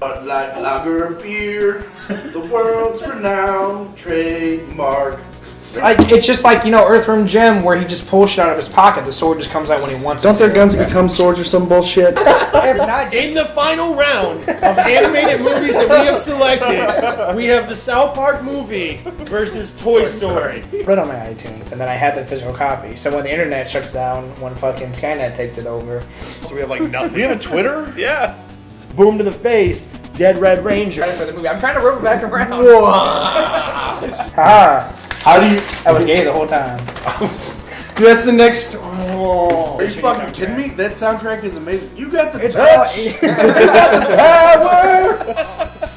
Like lager beer, the world's renowned trademark. Like, it's just like, Earthworm Jim, where he just pulls shit out of his pocket. The sword just comes out when he wants Don't it. their guns become swords or some bullshit? If not, In the final round of animated movies that we have selected, we have the South Park movie versus Toy Story. put it on my iTunes, and then I had the physical copy. So when the internet shuts down, when fucking Skynet takes it over, So we have like nothing. You have a Twitter? Yeah. Boom to the face, Dead Red Ranger. for the movie, I'm trying to rope it back around. Ah. How do you... I was gay the whole time. Dude, that's the next... Oh. Are you fucking kidding me? That soundtrack is amazing. You got the It's touch. all- You got the power.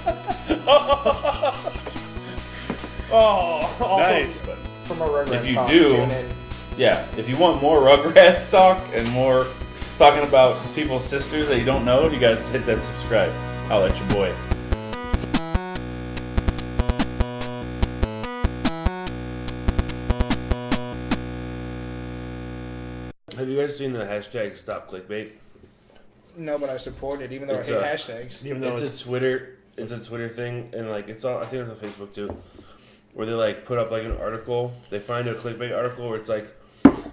Oh, Nice. From a Rugrats If you talk, do- tune in. Yeah, if you want more Rugrats talk and more talking about people's sisters that you don't know, you guys hit that subscribe. I'll let your boy. Have you guys seen the hashtag Stop Clickbait? No, but I support it, even though It's I hate a- hashtags. even though It's a Twitter thing, and like it's all. I think it's on Facebook too, where they like put up like an article. They find a clickbait article where it's like,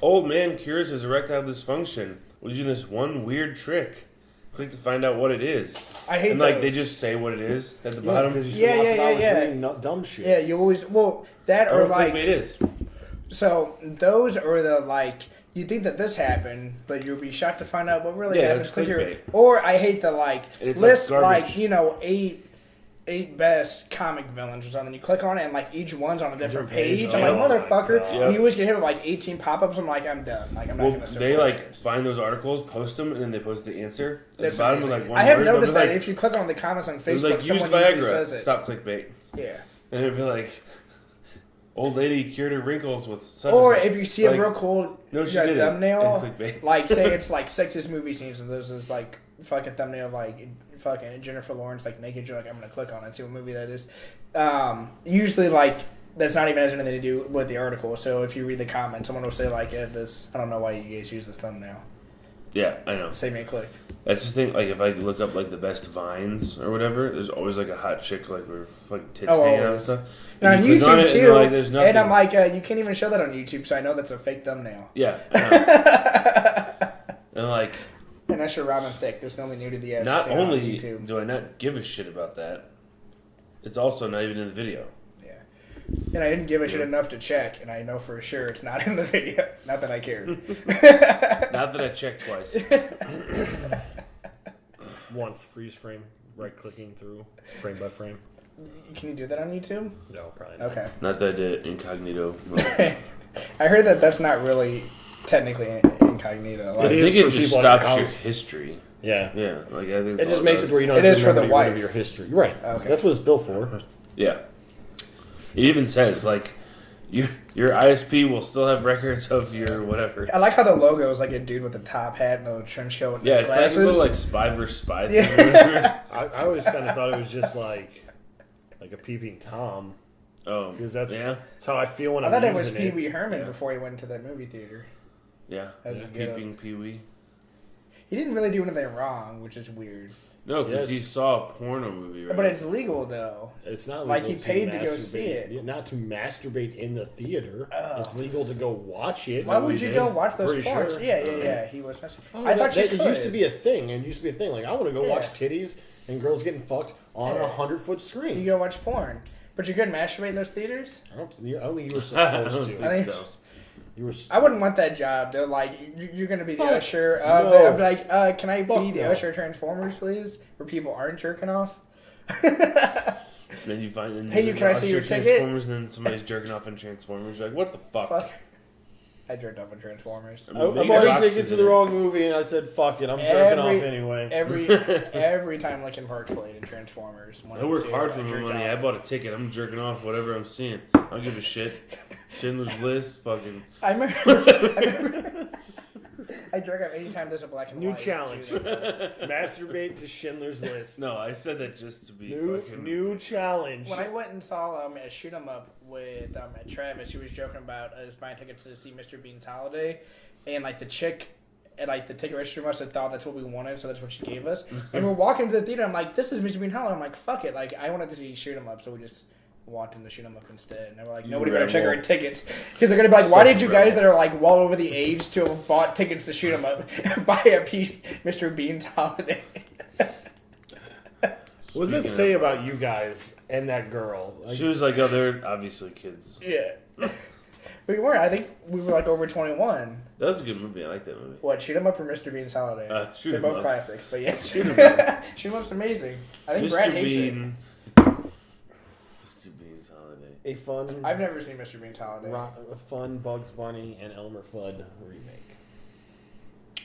"Old man cures his erectile dysfunction using this one weird trick. Click to find out what it is." I hate And like those. they just say what it is at the bottom. Yeah. Dumb shit. Yeah, you always that I or don't know what like clickbait is. so those are the like you think that this happened, but you'll be shocked to find out what really Yeah, happened. that's Click here. clickbait. Or I hate the like And it's list like garbage. eight best comic villains or something. You click on it and like each one's on a different page. I'm Oh like, my motherfucker. God. And you always get hit with like 18 pop-ups. I'm like, I'm done. Like I'm not Well, gonna support they like this. find those articles, post them, and then they post the answer at That's the bottom amazing. with like one I have word. They'll noticed be that like, if you click on the comments on it was Facebook, like used someone usually Viagra. says it. Stop clickbait. Yeah. And it'd be like, old lady cured her wrinkles with such Or and such. if you see a Like, real cool no, she yeah, didn't. thumbnail, And clickbait. like say it's like sexiest movie scenes, and there's this like fucking thumbnail of like fucking Jennifer Lawrence like naked. You're like, I'm gonna click on it and see what movie that is. Usually like that's not even has anything to do with the article. So if you read the comments, someone will say like, this. I don't know why you guys use this thumbnail. Yeah, I know. Save me a click. That's the thing. Like, if I look up like the best vines or whatever, there's always like a hot chick like with fucking tits Oh, hanging out and always. stuff. And on you click on YouTube it, and too, you're like, there's nothing. and I'm like, you can't even show that on YouTube, so I know that's a fake thumbnail. Yeah. I know. And like, And that's your Robin Thicke. There's the only nudity I've not seen on only YouTube. do I not give a shit about that, it's also not even in the video. Yeah. And I didn't give a shit enough to check, and I know for sure it's not in the video. Not that I cared. Not that I checked twice. Once freeze frame, right clicking through frame by frame. Can you do that on YouTube? No, probably not. Uh-huh. Okay. Not that I did incognito. mode. I heard that that's not really technically incognito. It Like, I is think for it just people on your stops your house. history. Yeah. Yeah, like I think It it's just all makes it does. where you don't It have is to for the remember any wife. of your history. Right. Okay. That's what it's built for. Yeah. It even says like, your ISP will still have records of your whatever. I like how the logo is like a dude with a top hat and a trench coat and Yeah, it's glasses. like a little like spy versus spy thing. Yeah. or whatever. I always kind of thought it was just like a peeping Tom. Oh, Because that's yeah, how I feel when I I'm thought it was using Pee Wee Herman Yeah. before he went into that movie theater. yeah. As Just a get-up. peeping Pee Wee. He didn't really do anything wrong, which is weird. No, because Yes. he saw a porno movie, right? But it's legal though. It's not Like, legal he paid to go masturbate. see it. Yeah, not to masturbate in the theater. Oh. It's legal to go watch it. Why what would he you did? go watch those Pretty porns? sure. Yeah. He was. Oh, I thought you that could. It used to be a thing. It used to be a thing. Like I want to go Yeah. watch titties and girls getting fucked on Yeah. a 100-foot You screen. go watch porn, but you couldn't masturbate in those theaters. I don't think you were I don't supposed think to. I think- so. You were. I wouldn't want that job. They're like, you're going to be the Fuck usher. no. I'd be like, can I Fuck be the no. usher of Transformers, please? Where people aren't jerking off. Then you find. Then Hey, you can I see your ticket? Transformers, and then somebody's jerking off in Transformers. You're like, what the fuck? Fuck. I jerked off in Transformers. I I mean, they bought got a ticket boxes to in the it. wrong movie and I said, "Fuck it, I'm jerking off anyway." Every time Linkin Park played in Transformers. I work hard for my jerked money. off. I bought a ticket. I'm jerking off whatever I'm seeing. I don't give a shit. Schindler's List, fucking. I remember I jerk off anytime there's a black and New white. challenge. Masturbate to Schindler's List. No, I said that just to be New fucking. new challenge. When I went and saw a shoot 'em up with Travis, he was joking about us buying tickets to see Mr. Bean's Holiday, and like the chick and like the ticket register must have thought that's what we wanted, so that's what she gave us. And we're walking to the theater. I'm like, this is Mr. Bean Hollow. I'm like, fuck it. Like, I wanted to see Shoot 'Em Up, so we just walked in to Shoot 'Em Up instead. And they were like, nobody better check our tickets because they're gonna be like, why did you guys that are like well over the age to have bought tickets to Shoot 'Em Up buy a Mr. Bean's Holiday? What does it say about you guys and that girl? Like, She was like, oh, they're obviously kids. Yeah. We weren't. I think we were like over 21. That was a good movie. I like that movie. What, Shoot 'Em Up or Mr. Bean's Holiday? Shoot They're 'Em both Up. classics, but yeah. Shoot 'Em Up. Shoot 'Em Up's amazing. I think Mr. Brad hates it. Bean. Mr. Bean's Holiday. a fun, I've never seen Mr. Bean's Holiday. a fun Bugs Bunny and Elmer Fudd remake.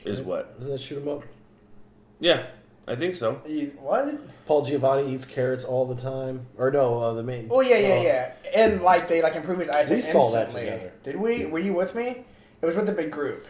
Is what? Doesn't that shoot 'em up? Yeah, I think so. What? Paul Giamatti eats carrots all the time. Or no, the main. Oh yeah. And like they like improve his eyesight. We saw that instantly. together. Did we? Were you with me? It was with the big group.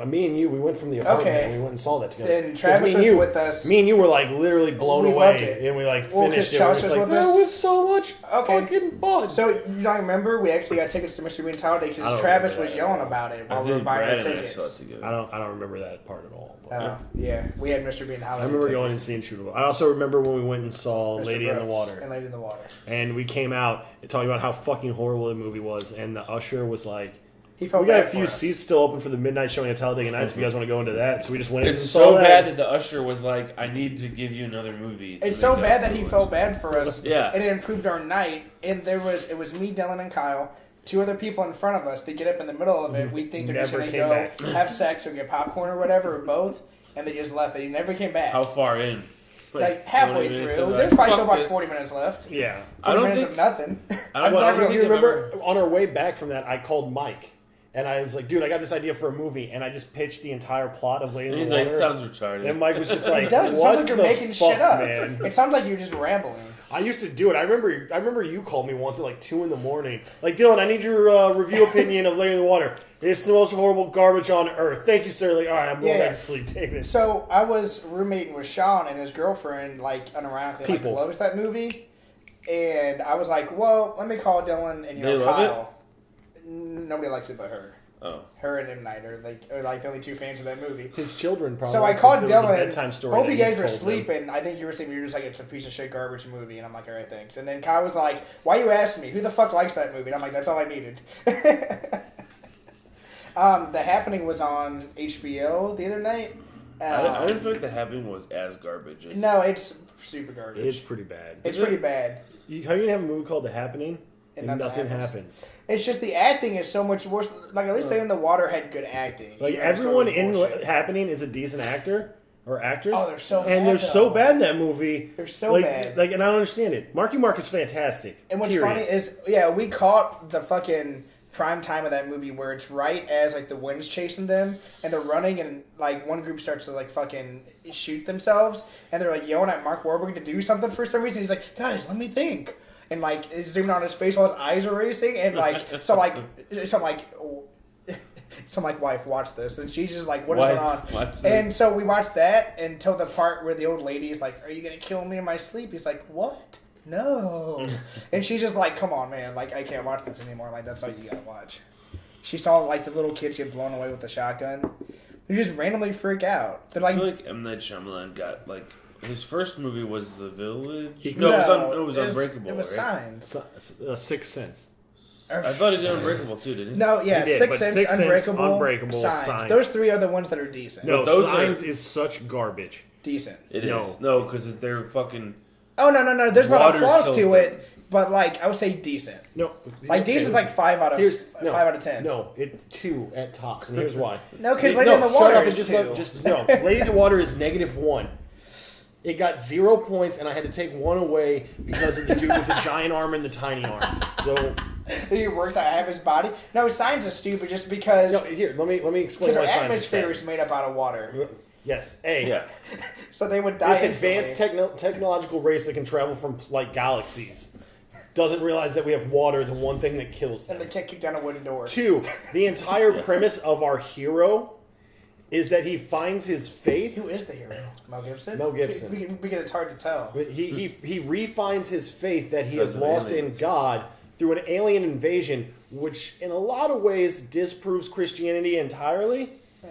Me and you, we went from the apartment Okay. and we went and saw that together. Then 'Cause Travis me and was you, with us. Me and you were like literally blown We loved away, it. and we like Well, 'cause finished it. Charles We was were just like, with us. that was so much Okay. fucking fun. So you don't remember? We actually got tickets to Mr. Bean's Holiday I because don't Travis remember was that yelling at all. about it I while we were think buying Brad our and I saw it tickets. together. I don't remember that part at all. But Yeah, we had Mr. Bean Holiday. I remember going and tickets. seeing Shoot 'em Up. I also remember when we went and saw Mr. Lady in the Brooks Water. And Lady in the Water. And we came out and talking about how fucking horrible the movie was, and the usher was like, He felt "We got a bad few for us. seats still open for the midnight showing at Talladega Nights. If you guys want to go into that." So we just went in It's and so saw bad that the usher was like, I need to give you another movie. to It's make so up bad that for he it." felt bad for us. Yeah. And it improved our night. And it was me, Dylan, and Kyle. Two other people in front of us. They get up in the middle of it. We think they're just Never going to came go back. have sex or get popcorn or whatever, or both. And they just left. They never came back. How far in? Like halfway 20 minutes through. of, like, There's probably still fuck about this. 40 minutes left. Yeah. 40 I don't minutes think- of nothing. I don't Well, know. you remember on our way back from that, I called Mike. And I was like, dude, I got this idea for a movie. And I just pitched the entire plot of Lady And in he's the like, Water. sounds retarded. And Mike was just like, It does. It what sounds like you're the making fuck, shit up. man? It sounds like you're just rambling. I used to do it. I remember you called me once at like 2 a.m. Like, Dylan, I need your review opinion of Lady in the Water. It's the most horrible garbage on earth. Thank you, sir. Like, all right, I'm going Yeah. back to sleep. David. So I was roommating with Sean and his girlfriend, like unironically, People. like loves that movie, and I was like, "Well, let me call Dylan and They love Kyle." Nobody likes it but her. Oh. Her and M Night are like the only two fans of that movie. His children probably. So I since called it was a Dylan. bedtime story Both that of you you guys were told them. sleeping. I think you were sleeping. You were just like, "It's a piece of shit garbage movie," and I'm like, "All right, thanks." And then Kyle was like, "Why you asking me? Who the fuck likes that movie?" And I'm like, "That's all I needed." The Happening was on HBO the other night. I didn't feel like The Happening was as garbage. As No, it's super garbage. It's pretty bad. It's pretty bad. How you have a movie called The Happening And and nothing nothing happens. happens? It's just the acting is so much worse. Like at least Lady in the Water had good acting. Like Even though the story everyone was in bullshit. Happening is a decent actor or actress. Oh, they're so and bad, they're so though. bad in that movie. They're so like, bad. Like, and I don't understand it. Marky Mark is fantastic. And what's period. funny is, yeah, we caught the fucking prime time of that movie where it's right as like the wind's chasing them and they're running and like one group starts to like fucking shoot themselves and they're like yelling at Mark Wahlberg to do something for some reason. He's like, "Guys, let me think." And like it's zooming on his face while his eyes are racing and like so my wife watched this and she's just like, "What is Wife, going on?" watch this. And so we watched that until the part where the old lady is like, "Are you gonna kill me in my sleep?" He's like, "What? No." And she's just like, "Come on, man. Like, I can't watch this anymore. Like, that's all you gotta watch." She saw like the little kids get blown away with the shotgun. They just randomly freak out. They're I like, feel like M. Night Shyamalan got, like, his first movie was The Village? no, it was Unbreakable, It was right? Signs. Sixth Sense. I thought he did Unbreakable, too, didn't he? No, yeah, He did, Sixth but Sense, Sixth Sense, Unbreakable, Unbreakable, Signs. Signs. Those three are the ones that are decent. No, those Signs are- is such garbage. Decent. It No. is. No, because they're fucking... Oh no. There's a lot of Water flaws kills to them. it, but like I would say decent. No, Like decent's like 5 out of 5 out of 10. No, it's 2 at tops, and here's why. No, 'cause Lady in the shut Water up and is just 2. just no. Lady in the Water is -1. It got 0 points, and I had to take 1 away because of the dude with the giant arm and the tiny arm. So He works out half his body. No, Signs is stupid just because no, here let me explain our why Signs is atmosphere bad. is made up out of water, Yes, A. Yeah. so they would die. This instantly. advanced technological race that can travel from like galaxies doesn't realize that we have water, the one thing that kills and them. they can't kick down a wooden door. 2, the entire premise of our hero is that he finds his faith. Who is the hero? Mel Gibson. Mel Gibson. We get it's hard to tell. But he refines his faith that he Because has of lost aliens. in God through an alien invasion, which in a lot of ways disproves Christianity entirely. Yeah.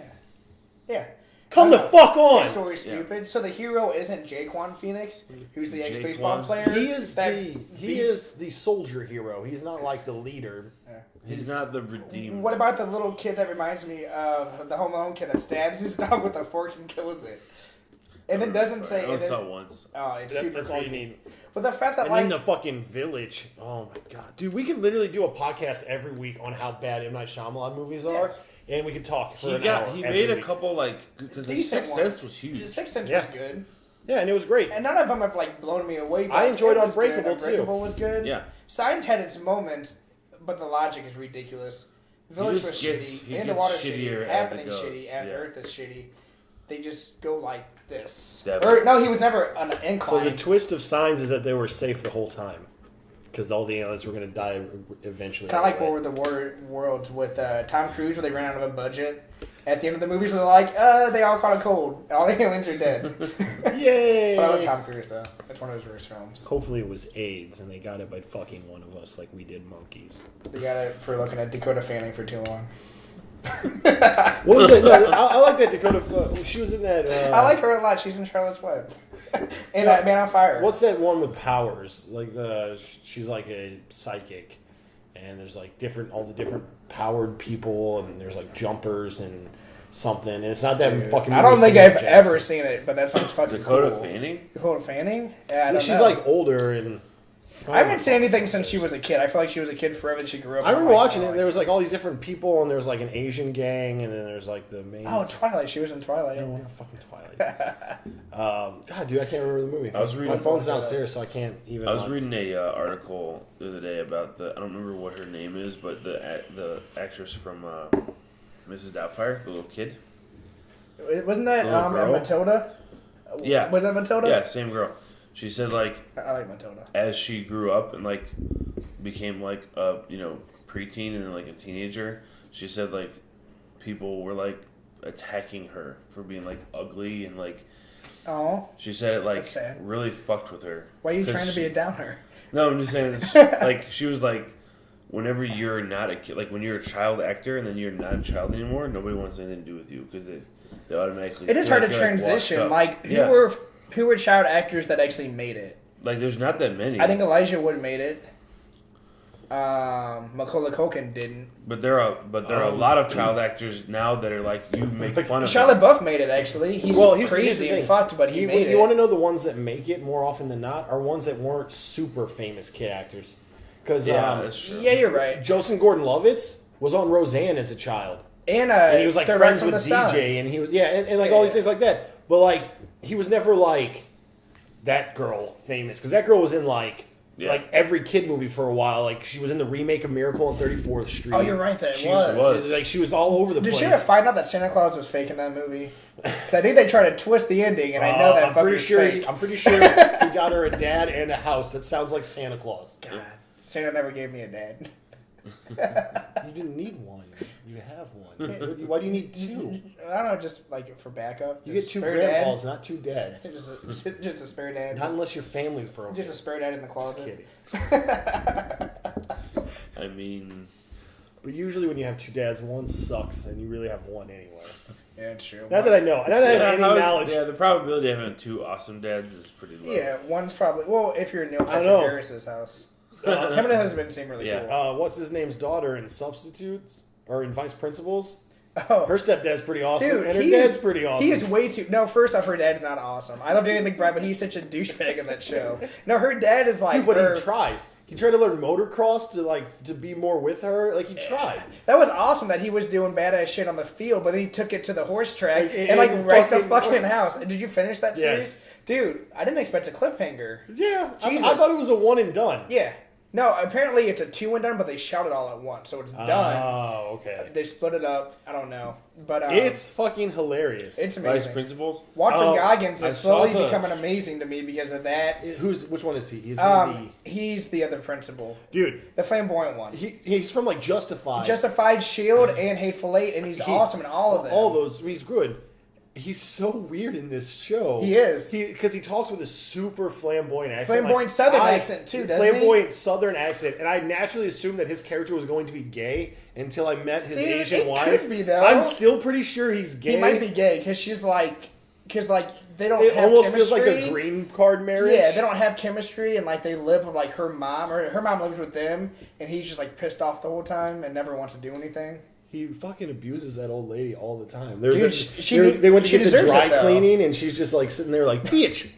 Yeah. Come the fuck on! Story stupid. So the hero isn't Jaquan Phoenix, who's the ex-baseball Jaquan? player. He is that he beats- is the soldier hero. He's not like the leader. He's not the redeemed. What about the little kid that reminds me of the Home Alone kid that stabs his dog with a fork and kills it? And then doesn't say. I only and then- saw it once. Oh, it's super That's all you creepy. need. But the fact that And like then the fucking village. Oh my god, dude, we could literally do a podcast every week on how bad M Night Shyamalan movies are, and we could talk for an hour. He every made a week. couple like because the decent Sixth ones. Sense was huge. Sixth Sense Yeah. was good, Yeah, and it was great. and none of them have like blown me away. But I enjoyed it was good. Unbreakable, too. Unbreakable was good. Yeah. Signs had its moments, but the logic is ridiculous. Village was just gets- shitty. he And the gets water shittier shitty. as Happening it goes. shitty. After Yeah. Earth is shitty. They just go like this. Definitely. Or no, he was never an So incline. the twist of Signs is that they were safe the whole time, because all the aliens were going to die eventually. Kind of like anyway. War with the Worlds with Tom Cruise, where they ran out of a budget. At the end of the movies, they're like, they all caught a cold. All the aliens are dead. Yay! But I love Tom Cruise, though. That's one of his worst films. Hopefully it was AIDS, and they got it by fucking one of us like we did monkeys. They got it for looking at Dakota Fanning for too long. What was that? No, I like that Dakota. She was in that. I like her a lot. She's in Charlotte's Web. And Man on Fire. What's that one with powers? Like she's like a psychic, and there's like all the different powered people, and there's like jumpers and something. And it's not that fucking. I don't movie think Samuel I've Jackson. ever seen it, but that sounds fucking Dakota cool. Fanning? Dakota Fanning? Yeah, I Well, don't she's know. like older and. I haven't seen anything since she was a kid. I feel like she was a kid forever and she grew up. I and I'm remember like, watching it. oh, And there was like all these different people, and there was like an Asian gang, and then there's like the main. Oh, Twilight. She was in Twilight. I want fucking Twilight. God, dude, I can't remember the movie. I was reading- My phone's downstairs, so I can't even. I was reading a article the other day about I don't remember what her name is, but the actress from Mrs. Doubtfire, the little kid. Wasn't that Little girl? Matilda? Yeah. Was that Matilda? Yeah, same girl. She said like I like Matilda. as she grew up and like became like a preteen and like a teenager, she said like people were like attacking her for being like ugly and like Oh, she said it like That's sad. really fucked with her. why are you 'Cause trying to be she- a downer? No, I'm just saying like she was like whenever you're not a kid, like when you're a child actor and then you're not a child anymore, nobody wants anything to do with you because they automatically. It is feel hard to you're, like, washed transition. up. Like Yeah. who were child actors that actually made it? Like there's not that many. I think Elijah Wood made it. Macaulay Culkin didn't. But there are a lot of child actors now that are like you make fun of. Charlotte them. Buff made it actually. He's here's crazy the and thing. fucked, but he made You it. want to know the ones that make it more often than not are ones that weren't super famous kid actors. Because Yeah, that's true. Yeah, you're right. Joseph Gordon-Levitt was on Roseanne as a child. And He was like Direct friends from with the Sun. DJ, and he was and like all these Yeah. things like that. But like he was never like that girl famous because that girl was in like every kid movie for a while. Like she was in the remake of Miracle on 34th Street. Oh, you're right. That She was. like she was all over the Did place. you ever find out that Santa Claus was fake in that movie? Because I think they tried to twist the ending, and I know that I'm fucking pretty sure. fake. I'm pretty sure he got her a dad and a house. That sounds like Santa Claus. God, Santa never gave me a dad. You didn't need one. You have one. Why do you need two? I don't know, just like for backup. You get Just two spare grandpas, not two dads. Dad. Just a spare dad. Not unless your family's broken. Just a spare dad in the Just closet. kidding. I mean, But usually when you have two dads, one sucks, and you really have one anyway. Yeah, it's true. Not that I know. Not that I have any knowledge. the probability of having two awesome dads is pretty low. Yeah, one's probably if you're in Neil I Patrick know. Harris's house. Him and his husband seem really Yeah. cool. What's his name's daughter in Substitutes or in Vice Principals? Oh, Her stepdad's pretty awesome, dude, and her he dad's is pretty awesome. He is way too. No, first off, her dad's not awesome. I love Danny McBride, but he's such a douchebag in that show. No, her dad is like. Dude, but her, he tries. He tried to learn motocross to be more with her. Like he tried. That was awesome that he was doing badass shit on the field, but then he took it to the horse track And and wrecked the fucking- fucking house. Did you finish that series? Yes. Dude, I didn't expect a cliffhanger. Yeah, I Jesus. thought it was a one and done. Yeah. No, apparently it's a 2 and done, but they shot it all at once, so it's done. Oh, okay. They split it up. I don't know, but It's fucking hilarious. it's Vice amazing. principals. Watching Oh, Goggins I is saw slowly the- becoming amazing to me because of that. Which one is he? Is He's the other principal, he dude? the flamboyant one. He's from like Justified. Justified, Shield, and Hateful Eight, and he's awesome in all of them. All those. He's good. He's so weird in this show. He is. Because he talks with a super flamboyant accent. Flamboyant Southern accent, too, doesn't he? Flamboyant Southern accent. And I naturally assumed that his character was going to be gay until I met his Asian it wife. could be, though. I'm still pretty sure he's gay. He might be gay because she's like, they don't It have almost chemistry. feels like a green card marriage. Yeah, they don't have chemistry, and like they live with like her mom, or her mom lives with them, and he's just like pissed off the whole time and never wants to do anything. He fucking abuses that old lady all the time. Dude, They went to she get the deserves dry it, though. cleaning, and she's just like sitting there like, bitch.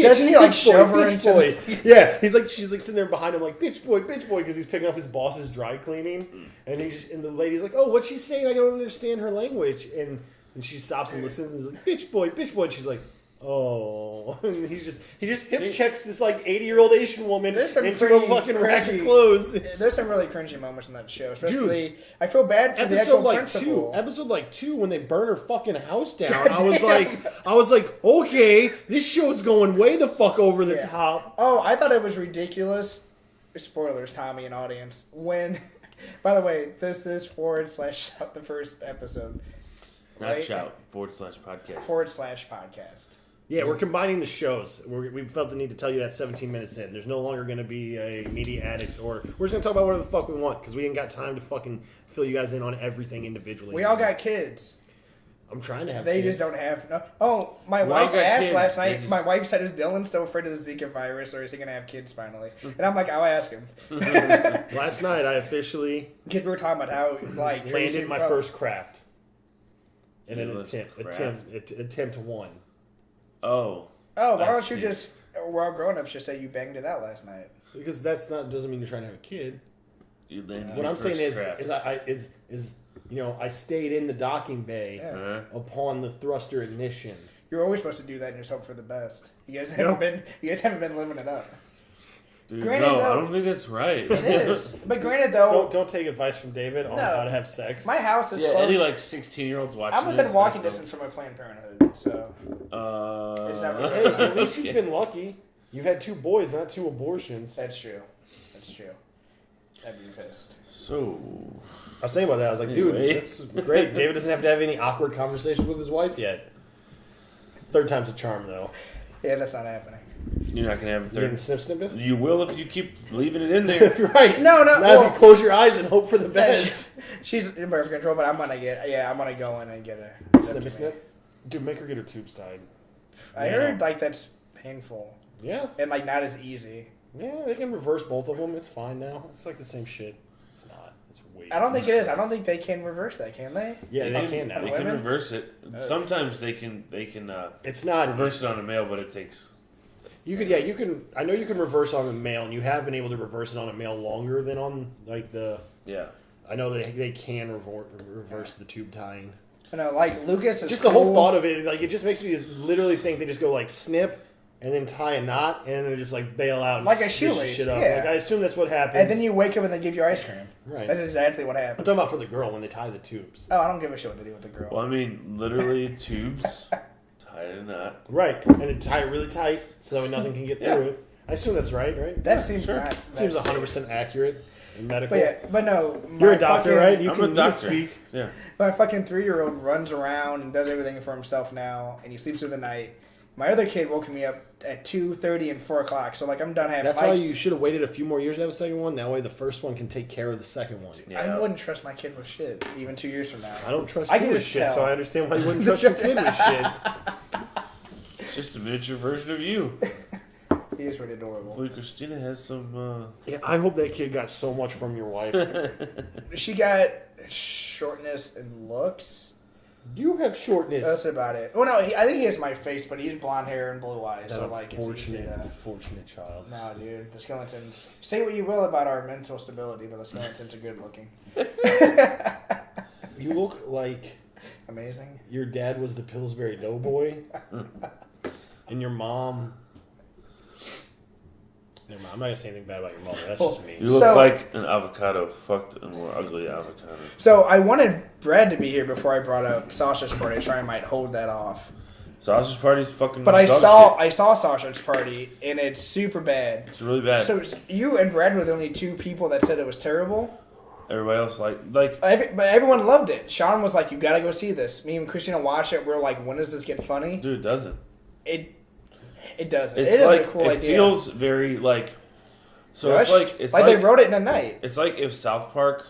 Doesn't he, like, bitch boy, shove her bitch into boy. the- Yeah, she's like sitting there behind him like, bitch boy, because he's picking up his boss's dry cleaning, and the lady's like, oh, what's she saying? I don't understand her language, and she stops and listens, and is like, bitch boy, and she's like, oh, and he just hip checks this like 80-year-old Asian woman There's some into pretty a fucking rack of cringy- clothes. There's some really cringy moments in that show, especially. I feel bad for the Episode actual principal. episode 2 when they burn her fucking house down. I was like, okay, this show's going way the fuck over the Yeah. top. Oh, I thought it was ridiculous. Spoilers, Tommy and audience. When, by the way, this is / the first episode. Not Right? shout /podcast. / podcast. Yeah, we're combining the shows. We felt the need to tell you that 17 minutes in. There's no longer going to be a Media Addicts, or we're just going to talk about whatever the fuck we want because we ain't got time to fucking fill you guys in on everything individually. We all got kids. I'm trying to have They kids. just don't have. No. Oh, my We all wife got asked kids. last They night. just- My wife said, "Is Dylan still afraid of the Zika virus, or is he gonna have kids finally?" And I'm like, "I'll ask him." Last night, I officially Because we were talking about how like Tracy landed my Pro- first craft. In You an lost attempt one. Oh. Oh, why I don't you see. just? We're all grown ups. Just say you banged it out last night. Because doesn't mean you're trying to have a kid. You landed What your I'm saying first is craft. I stayed in the docking bay Yeah. upon the thruster ignition. You're always supposed to do that and just hope for the best. You guys haven't been. You guys haven't been living it up. Dude, Granted, no, I though- don't think that's right. It is. But granted, though, Don't take advice from David on No. how to have sex. my house is Yeah, close. any like 16-year-olds watching I'm within this, walking like, distance from my Planned Parenthood, so It's not really- Hey, at least you've been lucky. You've had 2 boys, not 2 abortions. that's true. That's true. I'd be pissed. So, I was saying about that. I was like, dude, Anyway. this is great. David doesn't have to have any awkward conversations with his wife yet. Third time's a charm, though. Yeah, that's not happening. you're not gonna have a You getting third. snip snippet? You will if you keep leaving it in there. Right. No, Now well, if you close your eyes and hope for the yeah, best. she's in birth control, but I'm gonna go in and get a Snip snip. Dude, make her get her tubes tied. I heard like that's painful Yeah. and like not as easy. Yeah, they can reverse both of them. It's fine now. It's like the same shit. It's not. It's way. I don't think it is. I don't think they can reverse that, can they? Yeah, they can now. They can Women? reverse it. Sometimes they can It's not reverse it on a male, but it takes. You could, yeah, you can. I know you can reverse on a male, and you have been able to reverse it on a male longer than on like the. Yeah. I know they can reverse the tube tying. I know, like Lucas is Just the whole cool. thought of it, like it just makes me just literally think they just go like snip and then tie a knot and then just like bail out and Like a stitch the shoelace, shit up. yeah. Like, I assume that's what happens. And then you wake up and they give you ice cream. Right. That's exactly what I'm happens. talking about for the girl when they tie the tubes. Oh, I don't give a shit what they do with the girl. Well, I mean, literally tubes tied in a knot. Right, and then tie it really tight so that way nothing can get Yeah. through it. I assume that's right, right? That seems sure. not. Seems that's- 100% accurate in medical. But yeah, but no. You're my a doctor, fucking- right? You I'm can a doctor. speak. Yeah. My fucking 3-year-old runs around and does everything for himself now, and he sleeps through the night. My other kid woke me up at 2:30 and 4 o'clock, so like I'm done having. That's like, why you should have waited a few more years to have a second one. That way the first one can take care of the second one. Yeah. I wouldn't trust my kid with shit, even 2 years from now. I don't trust I you can with just shit, tell. so I understand why you wouldn't trust your kid with shit. It's just a miniature version of you. He is pretty adorable. Hopefully, Christina has some. Yeah, I hope that kid got so much from your wife. She got shortness and looks. You have shortness. That's about it. Oh no, I think he has my face, but he's blonde hair and blue eyes, That so like it's easy to. unfortunate child. No, dude, the skeletons. Say what you will about our mental stability, but the skeletons are good looking. You look like Amazing. your dad was the Pillsbury Doughboy, and your mom. Never mind, I'm not gonna say anything bad about your mother. That's just me. You look So- like an avocado, fucked and more ugly avocado. So I wanted Brad to be here before I brought up Sausage Party. So I might hold that off. Sausage Party's fucking. But I dog saw Sausage Party, and it's super bad. shit. It's really bad. So you and Brad were the only two people that said it was terrible. Everybody else like But everyone loved it. Sean was like, "You gotta go see this." Me and Christina watched it. We are like, "When does this get funny?" dude, it doesn't. It doesn't. It's It is like a cool it idea. feels very like. So Rushed. it's like like they wrote it in a night. it's like if South Park.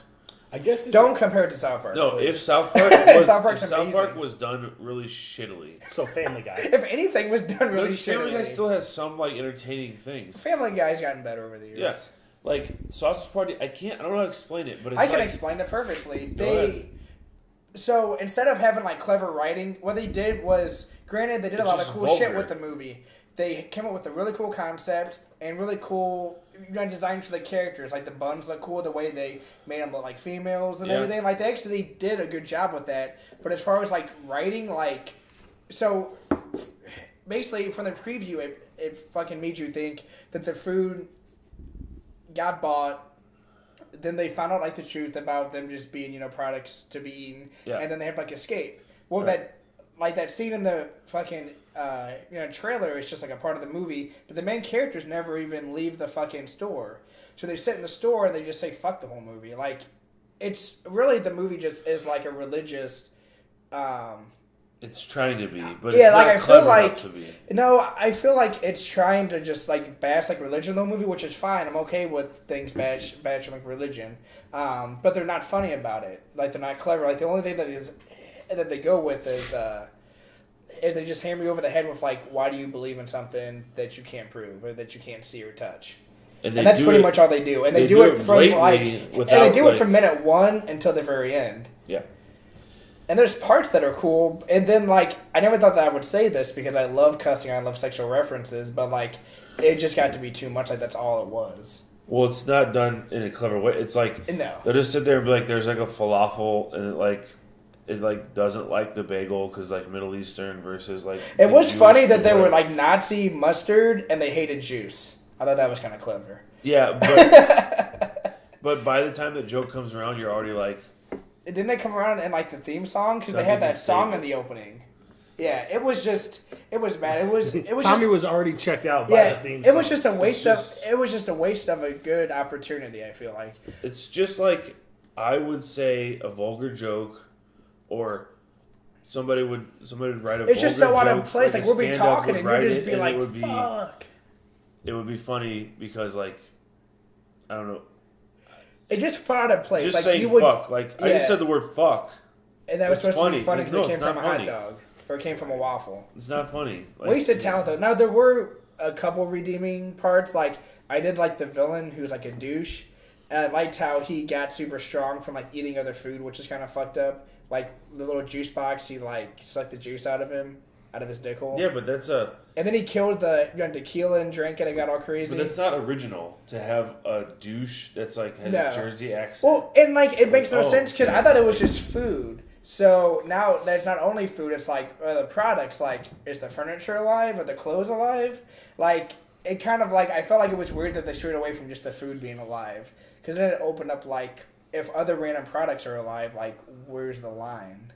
I guess it's Don't compare it to South Park. No, please. if South Park was South Park's if South Park amazing. was done really shittily. so Family Guy. If anything was done really Like, Family Guy shittily. still has some like entertaining things. Family Guy's gotten better over the years. Yeah. Like Sausage Party, I don't know how to explain it, but it's I can like, explain it perfectly. Go ahead. So instead of having like clever writing, what they did was, granted, they did a It's lot of just cool shit vulgar. with the movie. They came up with a really cool concept and really cool designs for the characters. Like the buns look cool, the way they made them look like females and Yeah. everything. Like they actually did a good job with that. But as far as like writing, like so basically from the preview, it fucking made you think that the food got bought. Then they found out like the truth about them just being, products to be eaten, Yeah. and then they have like escape. Well, Right. that scene in the fucking trailer is just like a part of the movie, but the main characters never even leave the fucking store. So they sit in the store and they just say fuck the whole movie. Like, it's really, the movie just is like a religious. it's trying to be, but Yeah, it's like, not I feel clever like- enough to be. No, I feel like it's trying to just like bash like religion in the movie, which is fine. I'm okay with things bashing like religion, but they're not funny about it. Like they're not clever. Like the only thing that they go with is they just hammer you over the head with like, why do you believe in something that you can't prove or that you can't see or touch? And And that's do pretty it- much all they do. And they they do do it it from like, blatantly and without, they do it like- from minute 1 until the very end. Yeah. And there's parts that are cool, and then like I never thought that I would say this because I love cussing, I love sexual references, but like it just got to be too much. Like that's all it was. Well, it's not done in a clever way. It's like No. they'll just sit there and be like, "There's like a falafel," and it doesn't like the bagel because like Middle Eastern versus like. It the was Jewish funny that or they were whatever. like Nazi mustard and they hated juice. I thought that was kind of clever. Yeah, but by the time the joke comes around, you're already like, Didn't it come around in like the theme song because they Something had that to song save in the opening? Yeah, it was bad. It was Tommy just, was already checked out by the yeah. theme It song. was just a waste just- of. It was just a waste of a good opportunity. I feel like. it's just like I would say a vulgar joke, or somebody would write a. It's just vulgar so out of joke, place. Like a we'll be stand-up talking would and write you'll just it, be and like, it would be, "Fuck." it would be funny because like, I don't know. It just felt out of place. Just like saying you would, fuck. Like I Yeah. just said the word fuck. and that was It's supposed to be funny. funny because No, it came it's from a not hot funny. dog or it came from a waffle. It's not funny. Like, Wasted talent though. Now there were a couple redeeming parts. Like I did like the villain who was like a douche, and I liked how he got super strong from like eating other food, which is kind of fucked up. Like the little juice box, he like sucked the juice out of his dick hole. Yeah, but that's a. And then he killed the tequila and drank it and got all crazy. But that's not original to have a douche that's like has No. a Jersey accent. Well, and like it makes no Oh, sense because okay. I thought it was just food. So now that's not only food; it's like the products. Like, is the furniture alive? Are the clothes alive? Like, it kind of like I felt like it was weird that they strayed away from just the food being alive because then it opened up like if other random products are alive, like where's the line?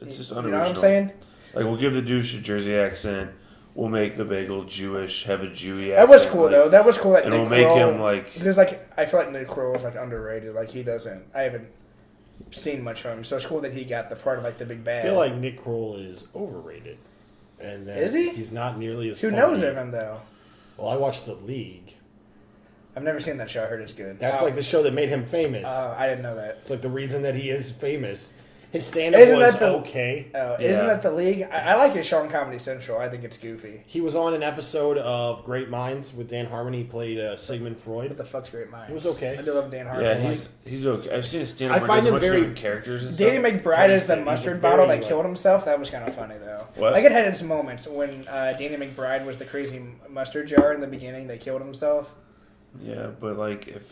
It's just You unoriginal. know what I'm saying? Like we'll give the douche a Jersey accent. We'll make the bagel Jewish, have a Jewy accent. That was cool like, though. That was cool that and Nick we'll make Kroll- him like. because like I feel like Nick Kroll is like underrated. Like he doesn't. I haven't seen much from him, so it's cool that he got the part of like the big bad. I feel like Nick Kroll is overrated. And that Is he? He's not nearly as who funny. knows of him though? Well, I watched The League. I've never seen that show. I heard it's good. That's like the show that made him famous. I didn't know that. It's like the reason that he is famous. His stand-up Isn't was that the- okay. Isn't Yeah. that the League? I like his show on Comedy Central. I think it's goofy. He was on an episode of Great Minds with Dan Harmon. He played Sigmund Freud. What the fuck's Great Minds? It was okay. I do love Dan Harmon. Yeah, he's okay. I've seen his stand I up where find he does him much very- different characters and Danny stuff. McBride is the He's a mustard very, bottle that like- killed himself. That was kind of funny though. What? Like it had its moments when Danny McBride was the crazy mustard jar in the beginning that killed himself. Yeah, but like it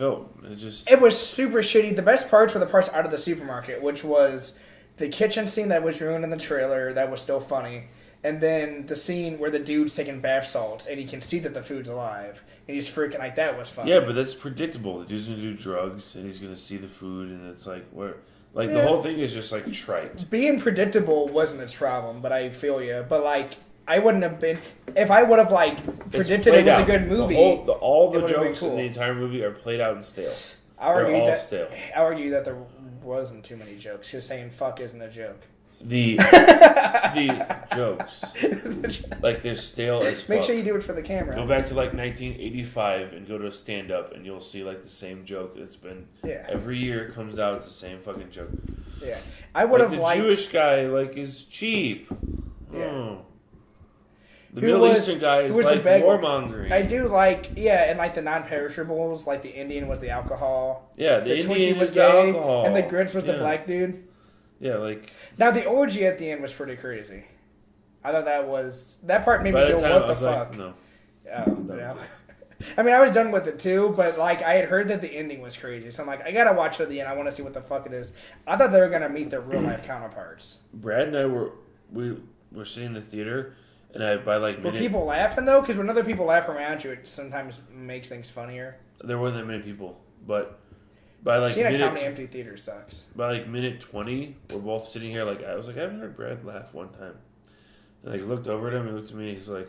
just. It was super shitty. The best parts were the parts out of the supermarket, which was the kitchen scene that was ruined in the trailer. That was still funny. And then the scene where the dude's taking bath salts and he can see that the food's alive. And he's freaking like that was funny. Yeah, but that's predictable. The dude's gonna do drugs and he's gonna see the food and it's like where, like the Yeah. whole thing is just like trite. Being predictable wasn't its problem, but I feel you. But like, I wouldn't have been if I would have like It's predicted it played was a out. good movie. All the it would've been jokes cool. in the entire movie are played out and stale. I They're argue all that stale. I argue that there wasn't too many jokes. Because saying fuck isn't a joke. The jokes, like they're stale as fuck. Make sure you do it for the camera. Go back to like 1985 and go to a stand-up, and you'll see like the same joke. It's been every year it comes out. It's the same fucking joke. Yeah, I would Like have the liked. Jewish guy like is cheap. Yeah. Oh. The Who Middle was- Eastern guy is who was the like beggar? warmongering. I do like, and like the non-perishables, like the Indian was the alcohol. Yeah, the Twinkie Indian was is the gay, alcohol, and the grits was the Yeah. black dude. Yeah, like Now the orgy at the end was pretty crazy. I thought that part made me by the go, time what I the was fuck? like, no. Oh, done no. with this. I mean, I was done with it too, but like I had heard that the ending was crazy, so I'm like, I gotta watch it at the end. I want to see what the fuck it is. I thought they were gonna meet their real life counterparts. Brad and I were sitting in the theater, and by like Were minute people laughing though? Because when other people laugh around you, it sometimes makes things funnier. there wasn't that many people, but by like Seeing a comedy minute empty theater sucks. by like minute 20, we're both sitting here like I was like I haven't heard Brad laugh one time. And I looked over at him, he looked at me, he's like.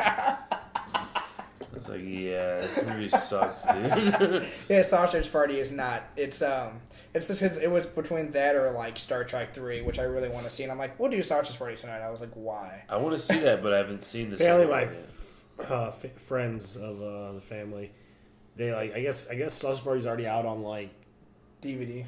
I was like, yeah, this movie sucks, dude. Yeah, Sausage Party is not. It's just 'cause it was between that or like Star Trek 3, which I really want to see. And I'm like, we'll do Sausage Party tonight. I was like, why? I want to see that, but I haven't seen this. Family, second my one yet. friends of the family, they like. I guess Sausage Party's already out on like DVD.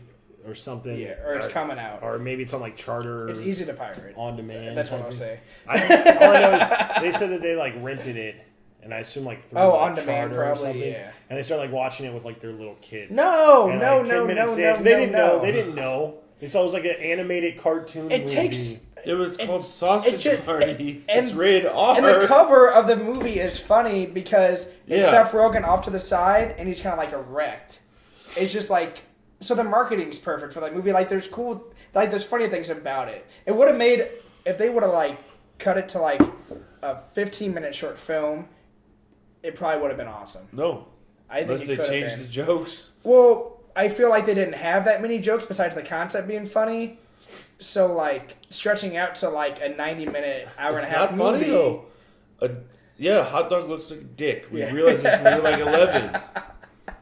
or something. Yeah, or it's coming out. Or maybe it's on like Charter. It's easy to pirate. on demand. That's what type I'll thing. say. All I know is they said that they like rented it, and I assume like through like, On demand, Charter or probably. something. Yeah. And they started like watching it with like their little kids. No, And, no, like, 10 no, minutes no, in- no, They didn't no. know. They didn't know. They saw it was like an animated cartoon. It movie. takes. It was called Sausage just- Party. and- It's rated R. And the cover of the movie is funny because it's Yeah. Seth Rogen off to the side and he's kind of like erect. It's just like, so the marketing's perfect for that movie. Like there's there's funny things about it. It would have made, if they would have like cut it to like a 15-minute short film, it probably would have been awesome. No, I think unless it they could have changed been. the jokes. Well, I feel like they didn't have that many jokes besides the concept being funny. So like stretching out to like a 90-minute, hour It's and a half not funny movie. though. Yeah, hot dog looks like a dick. We Yeah. realized this when we were like 11.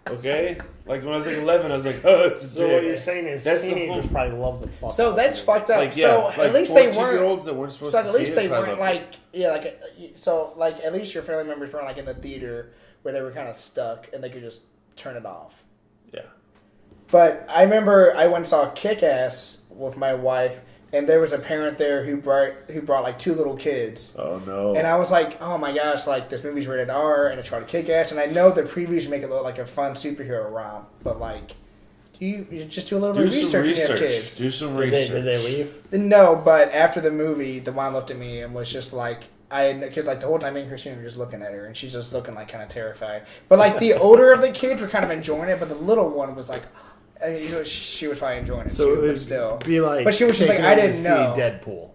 Okay, like when I was like 11, I was like, oh, it's a So what you're dick. saying is That's the teenagers whole- probably love the fuck. So out that's of it. fucked up. Like yeah, so like at least they weren't. 14-year-olds that weren't supposed So to at least see they it probably weren't loved it. like at least your family members weren't like in the theater where they were kind of stuck and they could just turn it off. Yeah. But I remember I went and saw Kick-Ass with my wife, and there was a parent there who brought like two little kids. Oh no. And I was like, oh my gosh, like this movie's rated R and it's called Kick-Ass, and I know the previews make it look like a fun superhero romp, but like, you just do a little bit do of some research when you have research. kids. Do some Did research. they leave? No, but after the movie, the mom looked at me and was just like, because like the whole time me and Christina were just looking at her, and she's just looking like kind of terrified. But like the older of the kids were kind of enjoying it, but the little one was like, she was probably enjoying it So too, but it'd still. be like, But she was just taking like, I them to didn't see know. Deadpool.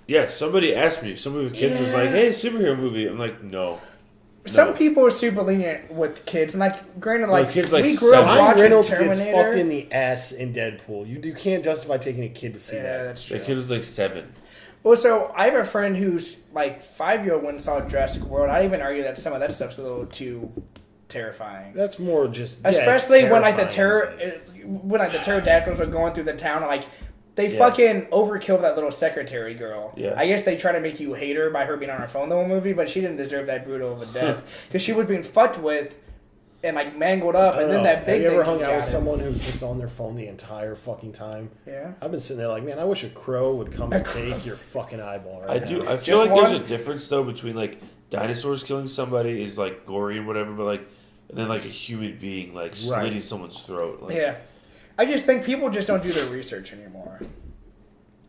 Yeah, somebody asked me. Somebody with kids was like, Yeah. "Hey, superhero movie." I'm like, "No." Some No. people are super lenient with kids, and like, granted, like, kids, like, we grew up 7. Ryan watching Reynolds gets Terminator. fucked in the ass in Deadpool. You can't justify taking a kid to see Yeah, that. that's true. The kid was like 7. Well, so I have a friend who's like 5-year-old went and saw Jurassic World. I even argue that some of that stuff's a little too terrifying. That's more just yeah, it's Especially when like the terrifying. when like the pterodactyls are going through the town, and like they Yeah. fucking overkilled that little secretary girl. Yeah. I guess they try to make you hate her by her being on her phone the whole movie, but she didn't deserve that brutal of a death because she was being fucked with and like mangled up, I and don't then know. that big Have you thing ever hung out got with him. someone who's just on their phone the entire fucking time? Yeah. I've been sitting there like, man, I wish a crow would come and take your fucking eyeball right I now. do. I feel Just like there's one? a difference though between like dinosaurs killing somebody is like gory and whatever, but like and then like a human being like slitting someone's throat. Like, Yeah. I just think people just don't do their research anymore.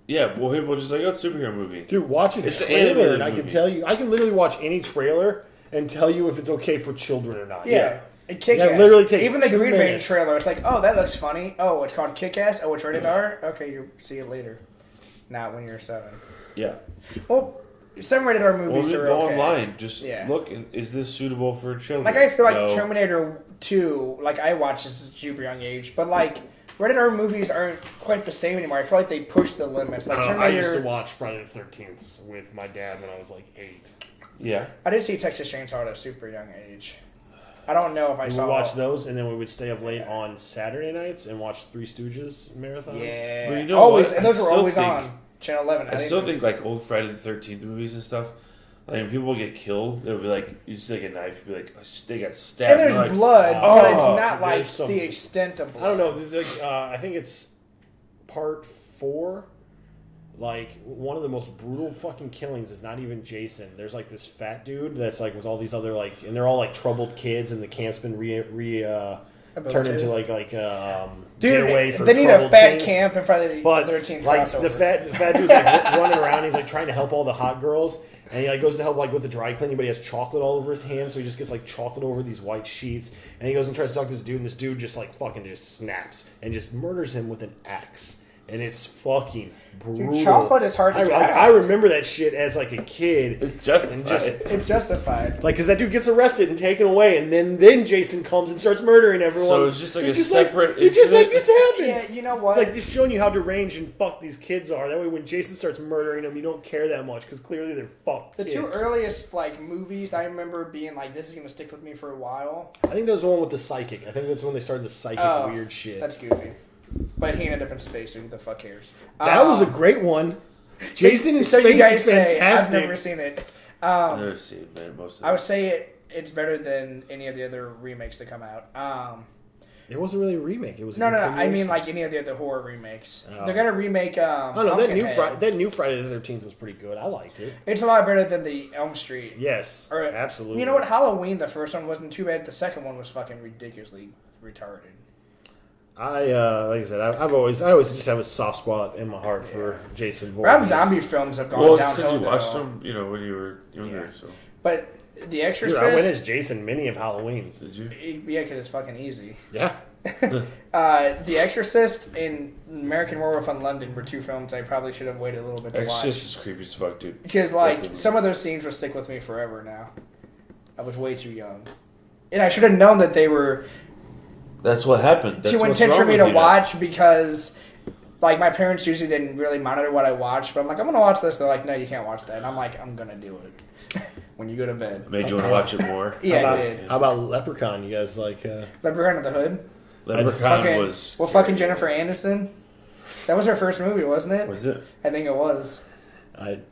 Yeah. Well, people are just like, "Oh, it's a superhero movie." Dude, watch a It's an trailer animated and I can movie. tell you, I can literally watch any trailer and tell you if it's okay for children or not. Yeah. It kick Yeah, ass. it literally takes Even the 2 Green Bay minutes. trailer, it's like, oh, that looks funny. Oh, it's called Kick Ass. Oh, it's rated R. Okay, you see it later. Not when you're 7. Yeah. Well, some rated R Well, movies then are go okay. online. Just Yeah. look. Is this suitable for children? Like I feel like No. Terminator 2, like I watched this at a super young age, but like rated R movies aren't quite the same anymore. I feel like they push the limits. Like I Terminator, used to watch Friday the 13th with my dad when I was like 8. Yeah. I did see Texas Chainsaw at a super young age. I don't know if I We saw would watch those, and then we would stay up late on Saturday nights and watch Three Stooges marathons. Yeah, Well, you know always, what? and those I were still always think- on Channel 11. I still think like old Friday the 13th movies and stuff. Like when people get killed, it'll be like you just take a knife, be like they got stabbed. and there's You're like, blood, oh, but it's not like there's some- the extent of blood. I don't know. I think it's part 4. Like, one of the most brutal fucking killings is not even Jason. There's like this fat dude that's like with all these other like, and they're all like troubled kids, and the camp's been turned into like getaway Dude, for they need a troubled fat teens. camp in front of the But 13th like crossover. the fat dude's like running around. He's like trying to help all the hot girls, and he like goes to help like with the dry cleaning, but he has chocolate all over his hands, so he just gets like chocolate over these white sheets. And he goes and tries to talk to this dude, and this dude just like fucking just snaps and just murders him with an axe. And it's fucking brutal. Dude, chocolate is hard to get out. I remember that shit as like a kid. It's just And just- It's justified. Like, because that dude gets arrested and taken away, and then Jason comes and starts murdering everyone. So it's just like It's a separate It just like incident? this happened. Yeah, you know what? It's like just showing you how deranged and fucked these kids are. That way, when Jason starts murdering them, you don't care that much because clearly they're fucked. The kids. two earliest like movies I remember being like, this is gonna stick with me for a while. I think that was the one with the psychic. I think that's when they started the psychic Oh, weird shit. That's goofy. But he in a different space, so who the fuck cares? That was a great one. Jason in so space you guys is say, fantastic. I've never seen it. I've never seen it, man. Most of I would say it's better than any of the other remakes that come out. It wasn't really a remake. It was a No. I continuation. mean like any of the other horror remakes. Oh. They're gonna remake. I don't know. Pumpkinhead. That new Friday the 13th was pretty good. I liked it. It's a lot better than the Elm Street. Yes, Or- absolutely. You know what? Halloween, the first one wasn't too bad. The second one was fucking ridiculously retarded. Like I said, I always just have a soft spot in my heart for Jason Voorhees. Rob Zombie films have gone Well, it's downhill. because you watched though. them, you know, when you were younger. Yeah. So But The Dude, Exorcist. I went as Jason many of Halloweens. did you? Yeah, because it's fucking easy. Yeah. The Exorcist and American Werewolf in London were two films I probably should have waited a little bit to watch. Exorcist is creepy as fuck, dude. Because, like, some of those scenes will stick with me forever now. I was way too young. And I should have known that they were That's what happened. That's too what's intense for wrong me with to you now. watch because, like, my parents usually didn't really monitor what I watched. But I'm like, I'm going to watch this. They're like, no, you can't watch that. And I'm like, I'm going to do it when you go to bed. Made you want to watch it more. Yeah, how I about, did. How about Leprechaun? You guys like? Leprechaun of the Hood? Leprechaun Fucking- was. Well, fucking Jennifer Aniston. That was her first movie, wasn't it? Was it? I think it was.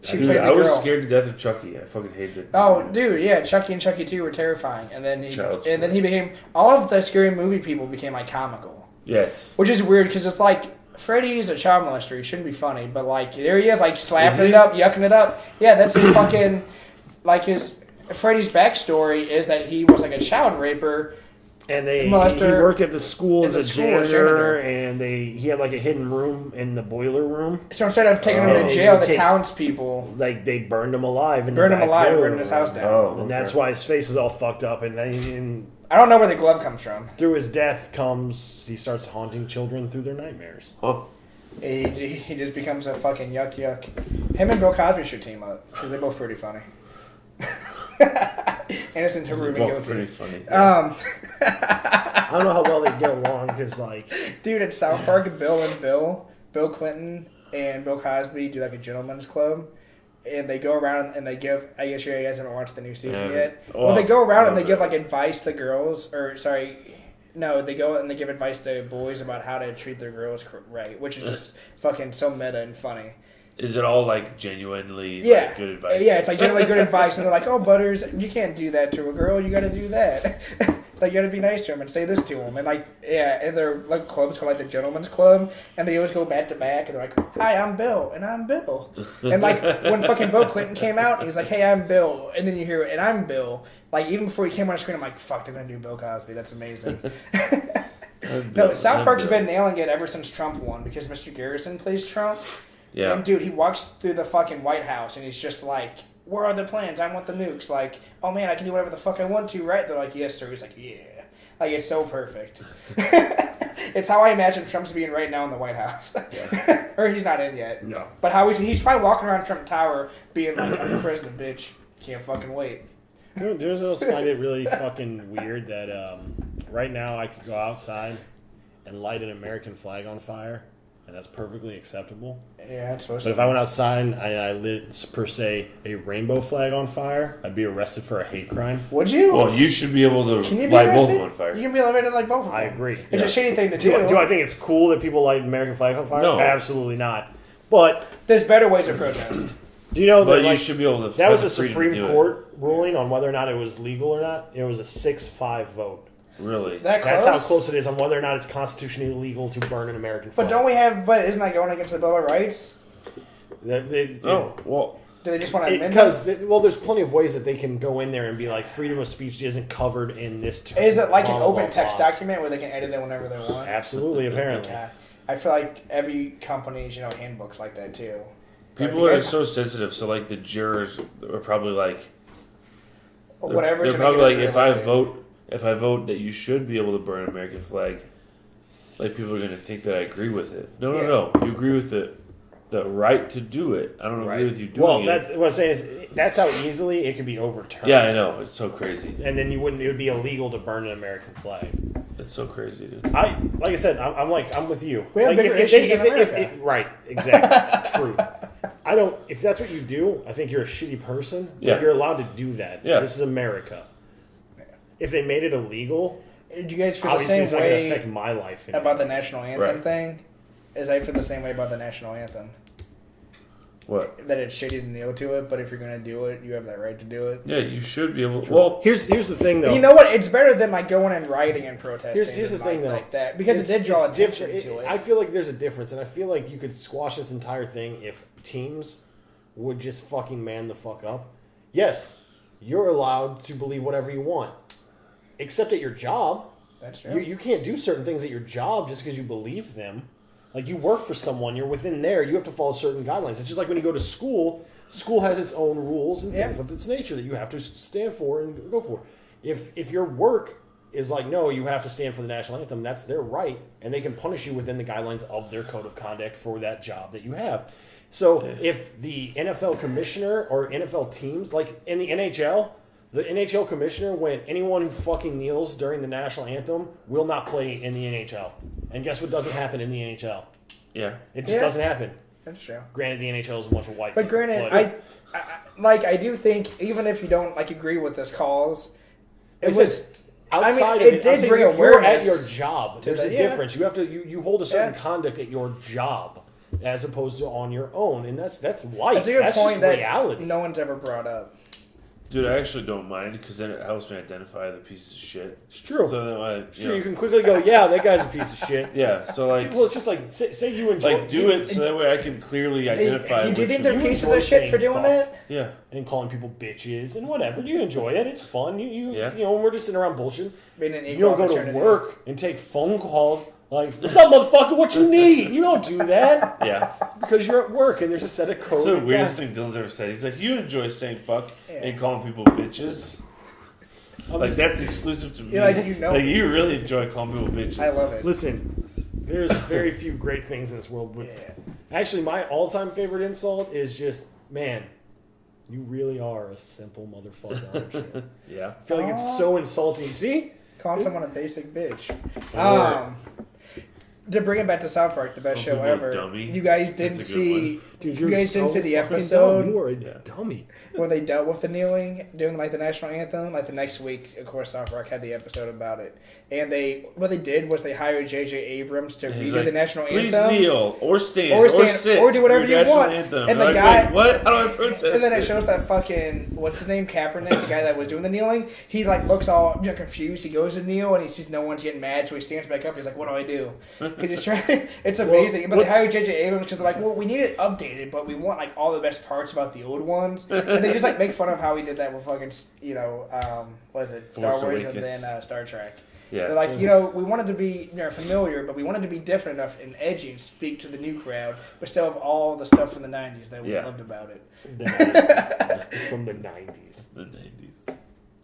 She Dude, played the I was girl. scared to death of Chucky. I fucking hated it. Oh, dude, yeah, Chucky and Chucky 2 were terrifying, and then Child's he Play. became all of the scary movie people became like comical, Yes. which is weird because it's like Freddy is a child molester. He shouldn't be funny, but like there he is, like slapping Is it he? up, yucking it up. Yeah, that's his fucking like his Freddy's backstory is that he was like a child raper. And he Molester. worked at the school as In a the school as janitor, janitor. and he had like a hidden room in the boiler room. So instead of taking him Oh. to jail, They the take- townspeople Like they burned him alive in burned the him back alive, boiler burning his room. house down. Oh, And that's why his face is all fucked up. And then I don't know where the glove comes from. through his death he starts haunting children through their nightmares. Huh. He just becomes a fucking yuck. Him and Bill Cosby should team up because they're both pretty funny. Innocent to They're proven both pretty guilty. funny. I don't know how well they get along because like Dude, at South Park, Bill Clinton and Bill Cosby do like a gentleman's club. And they go around and they give, I guess you guys haven't watched the new season Yeah. yet. Oh, Well, they go around and they love give it. like advice to girls, they go and they give advice to boys about how to treat their girls right, which is just fucking so meta and funny. Is it all like genuinely Yeah. like, good advice? Yeah, it's like generally good advice, and they're like, "Oh, Butters, you can't do that to a girl. You got to do that. Like, you got to be nice to him and say this to him." And like, yeah, and their like clubs called like the Gentleman's Club, and they always go back to back, and they're like, "Hi, I'm Bill, and I'm Bill." And like when fucking Bill Clinton came out, he's like, "Hey, I'm Bill," and then you hear, "And I'm Bill." Like even before he came on screen, I'm like, "Fuck, they're gonna do Bill Cosby. That's amazing." No, South Park's been nailing it ever since Trump won because Mr. Garrison plays Trump. Yeah. And dude, he walks through the fucking White House and he's just like, "Where are the plans? I want the nukes." Like, "Oh man, I can do whatever the fuck I want to, right?" They're like, "Yes, sir." He's like, "Yeah." Like, it's so perfect. It's how I imagine Trump's being right now in the White House. Or he's not in yet. no. But how he's probably walking around Trump Tower being like, "I'm the president, bitch. Can't fucking wait." Do you also find it really fucking weird that right now I could go outside and light an American flag on fire, and that's perfectly acceptable. Yeah, it's supposed But to. if I went outside and I lit, per se, a rainbow flag on fire, I'd be arrested for a hate crime. Would you? Well, you should be able to Can you be light both of arrested? them on fire. You can be elevated like both of them. I agree. It's a shitty thing to do. Do I think it's cool that people light American flag on fire? No. Absolutely not. But There's better ways to protest. do you know But that you like, should be able to. that was have a the freedom to Supreme do Court ruling on whether or not it was legal or not? It was a 6-5 vote. it. Really? That close? That's how close it is on whether or not it's constitutionally legal to burn an American flag. But don't we have? But isn't that going against the Bill of Rights? Oh well. Do they just want to amend it? Because there's plenty of ways that they can go in there and be like, freedom of speech isn't covered in this. Is it like an blah, blah, open blah, text blah. document where they can edit it whenever they want? Absolutely, apparently. Yeah. I feel like every company's handbooks like that too. People Like, are so sensitive, so like the jurors are probably like, whatever. they're to probably make like, it if I vote that you should be able to burn an American flag, like people are going to think that I agree with it. No, no. You agree with the right to do it. I don't agree with you doing Well, it. that's what I'm saying is that's how easily it can be overturned. Yeah, I know. It's so crazy. And then it would be illegal to burn an American flag. It's so crazy, dude. Like I said, I'm with you. We have like, bigger issues in America. Right, exactly. Truth. If that's what you do, I think you're a shitty person. But Yeah. you're allowed to do that. Yeah. This is America. If they made it illegal, Do you guys feel the obviously same it's not going to way affect my life. about the national anthem Right. thing? As I feel the same way about the national anthem. What? That it's shitty to kneel to it, but if you're going to do it, you have that right to do it. Yeah, you should be able. Well, Here's the thing, though. You know what? It's better than going and rioting and protesting. Here's the and thing, though. like that because it did draw attention to it. I feel like there's a difference, and I feel like you could squash this entire thing if teams would just fucking man the fuck up. Yes, you're allowed to believe whatever you want, except at your job. That's true. You can't do certain things at your job just because you believe them. Like, you work for someone, you're within there, you have to follow certain guidelines. It's just like when you go to school, school has its own rules and things of its nature that you have to stand for and go for. If your work is like, no, you have to stand for the national anthem, that's their right, and they can punish you within the guidelines of their code of conduct for that job that you have. So if the NFL commissioner or NFL teams, like in the NHL commissioner went, anyone who fucking kneels during the national anthem will not play in the NHL. And guess what doesn't happen in the NHL? yeah. It just doesn't happen. That's true. Granted, the NHL is a bunch of white But people. granted, I do think even if you don't agree with this cause, it Listen, was. outside it of did I'm saying bring you're awareness at your job. to There's the- a yeah. difference. You have to you hold a certain Yeah. conduct at your job as opposed to on your own, and that's life. It's a good that's point just that reality. no one's ever brought up. Dude, I actually don't mind because then it helps me identify the pieces of shit. It's true. So then I, It's true. You can quickly go, yeah, that guy's a piece of shit. yeah. So like, Well, it's just like say you enjoy do it so that way I can clearly identify. Do you which think of they're the- you pieces enjoy of shit for saying doing fuck. that? Yeah. and calling people bitches and whatever. You enjoy it. It's fun. Yeah. You know, when we're just sitting around bullshit. Being an You equal don't go to opportunity. work and take phone calls like, "What's up, motherfucker? What you need?" You don't do that Yeah. because you're at work and there's a set of code. It's the and weirdest guidelines. thing Dylan's ever said. He's like, you enjoy saying fuck Yeah. and calling people bitches. Like that's exclusive to me. Yeah, like, you know. Like you really enjoy calling people bitches. I love it. Listen, there's very few great things in this world. But Yeah. actually, my all-time favorite insult is just, man, you really are a simple motherfucker, aren't you? Yeah. I feel like it's so insulting. See? Calling someone a basic bitch. Or- To bring it back to South Park, the best Call show people a ever. dummy. You guys didn't That's a good see. Dude, You guys didn't see the fucking episode? dumb. You are a Yeah. dummy. when they dealt with the kneeling during the national anthem. Like the next week, of course, South Park had the episode about it, and what they did was they hired J.J. Abrams to He's redo like, the national please anthem. kneel or stand Or or, stand, sit or do whatever for your you national want. Anthem. And the Like, guy, wait, what? How do I protest? and then it this? shows that fucking what's his name, Kaepernick, the guy that was doing the kneeling. He like looks all confused. He goes to kneel and he sees no one's getting mad, so he stands back up. He's like, "What do I do?" Because he's trying. It's amazing. But they what's- hired J.J. Abrams because they're like, "Well, we need it updated, but we want like all the best parts about the old ones." And they just like make fun of how he did that with fucking what is it, Star Force Wars Awakens. and then Star Trek. Yeah. They're like, we wanted to be familiar, but we wanted to be different enough and edgy and speak to the new crowd, but still have all the stuff from the 90s that we Yeah. loved about it. The 90s. From the 90s. The 90s.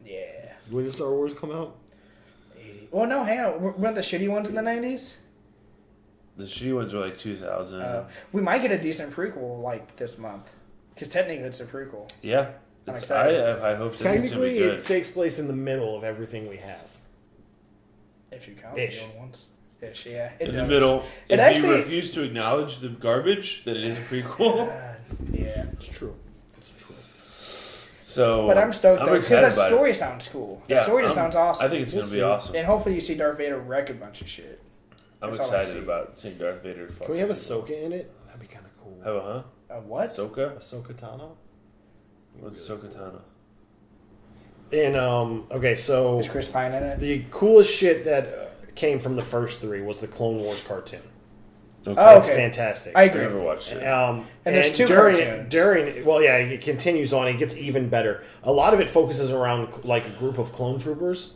Yeah. When did Star Wars come out? 80. Well, no, hang on. Weren't the shitty ones in the 90s? The shitty ones were like 2000. We might get a decent prequel like this month. Because technically it's a prequel. Yeah. I'm It's- excited. I have high hopes that it's going to Technically, be good. it takes place in the middle of everything we have. If you count Ish. the old ones. Ish, yeah. It in the does. middle. It If actually- you refuse to acknowledge the garbage, that it is a prequel. Yeah. It's true. It's true. So, But I'm stoked though, because excited that about it. story sounds cool. The Yeah, story just I'm- sounds awesome. I think it's We'll going to see. be awesome. And hopefully you see Darth Vader wreck a bunch of shit. I'm that's all I excited see. about seeing Darth Vader. fuck Can we have some Ahsoka in it? That'd be kind of cool. people. Have a What? Ahsoka? Ahsoka Tano? What's Ahsoka Tano? And okay, so Is Chris Pine in it? the coolest shit that came from the first three was the Clone Wars cartoon. Okay. Oh, That's okay. fantastic. I I agree. never watched it. And there's two during cartoons. well, yeah, it continues on. It gets even better. A lot of it focuses around like a group of clone troopers,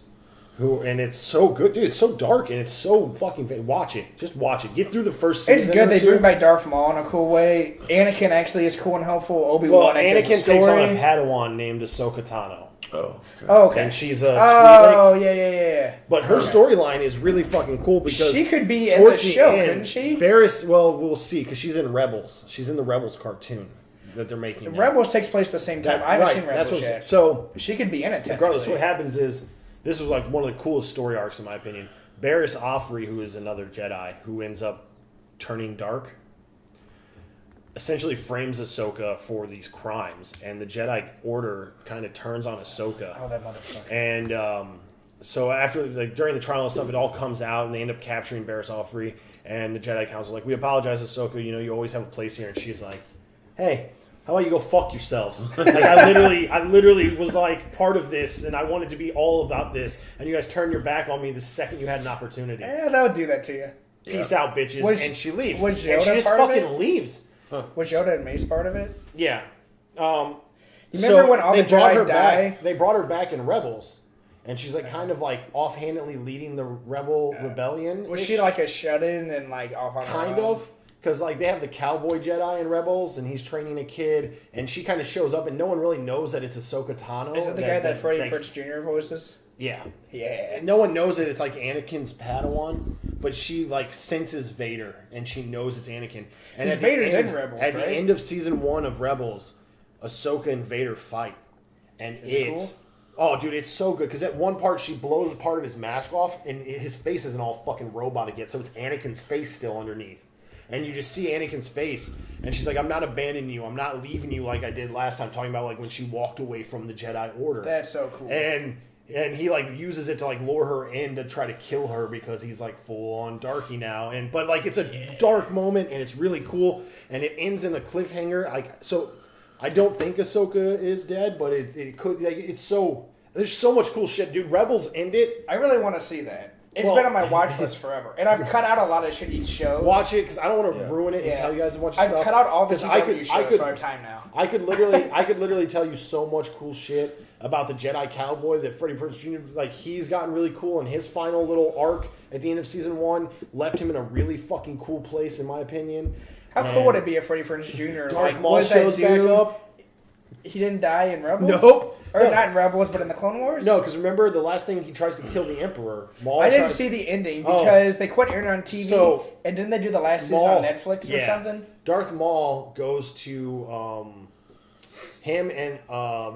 and it's so good, dude. It's so dark and it's so fucking. Watch it, just watch it. Get through the first season. It's good. or They two. bring back Darth Maul in a cool way. Anakin actually is cool and helpful. Obi-Wan Well, actually has Anakin a takes on story. a Padawan named Ahsoka Tano, Oh, okay. Oh, okay. and she's a Oh, yeah. But her storyline is really fucking cool because She could be in the towards show, end, couldn't she? Barris, well, we'll see because she's in Rebels. She's in the Rebels cartoon that they're making. now. Rebels takes place at the same time. That- I haven't right, seen that's Rebels what I'm saying. yet. So She could be in it, regardless, what technically. happens is this was like one of the coolest story arcs in my opinion. Barris Offrey, who is another Jedi who ends up turning dark, essentially frames Ahsoka for these crimes, and the Jedi Order kind of turns on Ahsoka. Oh, that motherfucker. And so after, like, during the trial and stuff, it all comes out, and they end up capturing Barris Offrey. And the Jedi Council like, we apologize, Ahsoka. You know, you always have a place here. And she's like, hey, how about you go fuck yourselves? Like, I literally was like part of this, and I wanted to be all about this. And you guys turned your back on me the second you had an opportunity. Yeah, that would do that to you. Peace out, bitches. Was- and she leaves. was and she Yoda just part of fucking it? leaves. Was Yoda and Mace part of it? Yeah. You remember when all they the brought Jedi her die? back. They brought her back in Rebels, and she's like kind of like offhandedly leading the rebel rebellion. Was she like a shut-in and like off on her kind own? of? Because like they have the cowboy Jedi in Rebels, and he's training a kid, and she kind of shows up, and no one really knows that it's Ahsoka Tano. Is it the guy that Freddie Prinze Jr. voices? Yeah. Yeah. No one knows that it's like Anakin's Padawan, but she like senses Vader, and she knows it's Anakin. And Because at the Vader's end- in Rebels, At right? the end of season 1 of Rebels, Ahsoka and Vader fight, and it it's oh, dude, it's so good. Because at one part she blows a part of his mask off, and his face isn't all fucking robotic yet, so it's Anakin's face still underneath. And you just see Anakin's face, and she's like, "I'm not abandoning you. I'm not leaving you like I did last time." Talking about like when she walked away from the Jedi Order. That's so cool. And he like uses it to like lure her in to try to kill her because he's like full on darky now. And but like it's a dark moment and it's really cool, and it ends in a cliffhanger. Like, so I don't think Ahsoka is dead, but it could, like, it's so, there's so much cool shit, dude. Rebels ended. I really want to see that. It's Well- been on my watch list forever, and I've cut out a lot of shitty shows. Watch it because I don't want to ruin it and Yeah. tell you guys a bunch of I've stuff. cut out all the 'Cause CW shows, so I have time now. I could literally tell you so much cool shit about the Jedi Cowboy that Freddie Prinze Jr. Like, he's gotten really cool, and his final little arc at the end of season 1 left him in a really fucking cool place, in my opinion. How cool would it be if Freddie Prinze Jr. Darth like, Maul was that shows back dude- up. He didn't die in Rebels? Nope. Or No. not in Rebels, but in the Clone Wars? No, because remember the last thing he tries to kill the Emperor. Maul I didn't tries- see the ending Oh. because they quit airing on TV, So, and didn't they do the last season Maul- on Netflix or yeah. something? Darth Maul goes to him and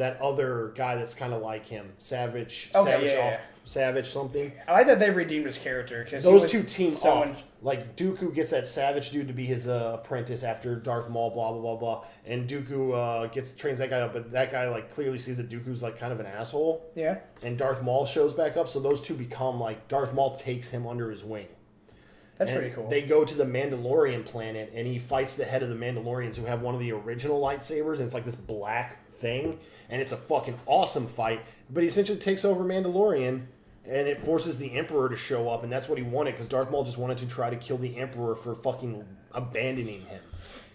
that other guy that's kind of like him, Savage. Okay, Savage yeah. Savage something. I like that they redeemed his character because Those two team so up. Like, Dooku gets that Savage dude to be his apprentice after Darth Maul, blah, blah, blah, blah. And Dooku trains that guy up, but that guy, like, clearly sees that Dooku's, like, kind of an asshole. Yeah. And Darth Maul shows back up, so those two become, like, Darth Maul takes him under his wing. That's And pretty cool. They go to the Mandalorian planet, and he fights the head of the Mandalorians who have one of the original lightsabers, and it's like this black thing, and it's a fucking awesome fight. But he essentially takes over Mandalorian, and it forces the Emperor to show up, and that's what he wanted, because Darth Maul just wanted to try to kill the Emperor for fucking abandoning him.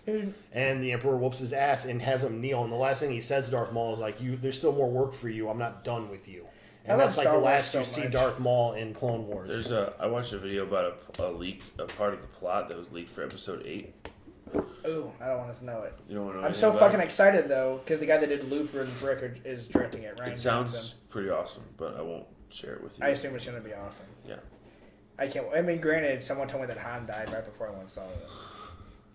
Dude, And the Emperor whoops his ass and has him kneel, and the last thing he says to Darth Maul is like, there's still more work for you, I'm not done with you. And I love that's like Star the Wars last so you see much. Darth Maul in Clone Wars. I watched a video about a part of the plot that was leaked for episode 8. ooh, I don't want to know it. You don't want to know I'm anything so about fucking it? excited though because the guy that did Looper and Brick is directing it. Ryan It sounds Johnson. pretty awesome, but I won't share it with you. I assume it's gonna be awesome. Yeah. I can't. I mean, granted, someone told me that Han died right before I went and saw it.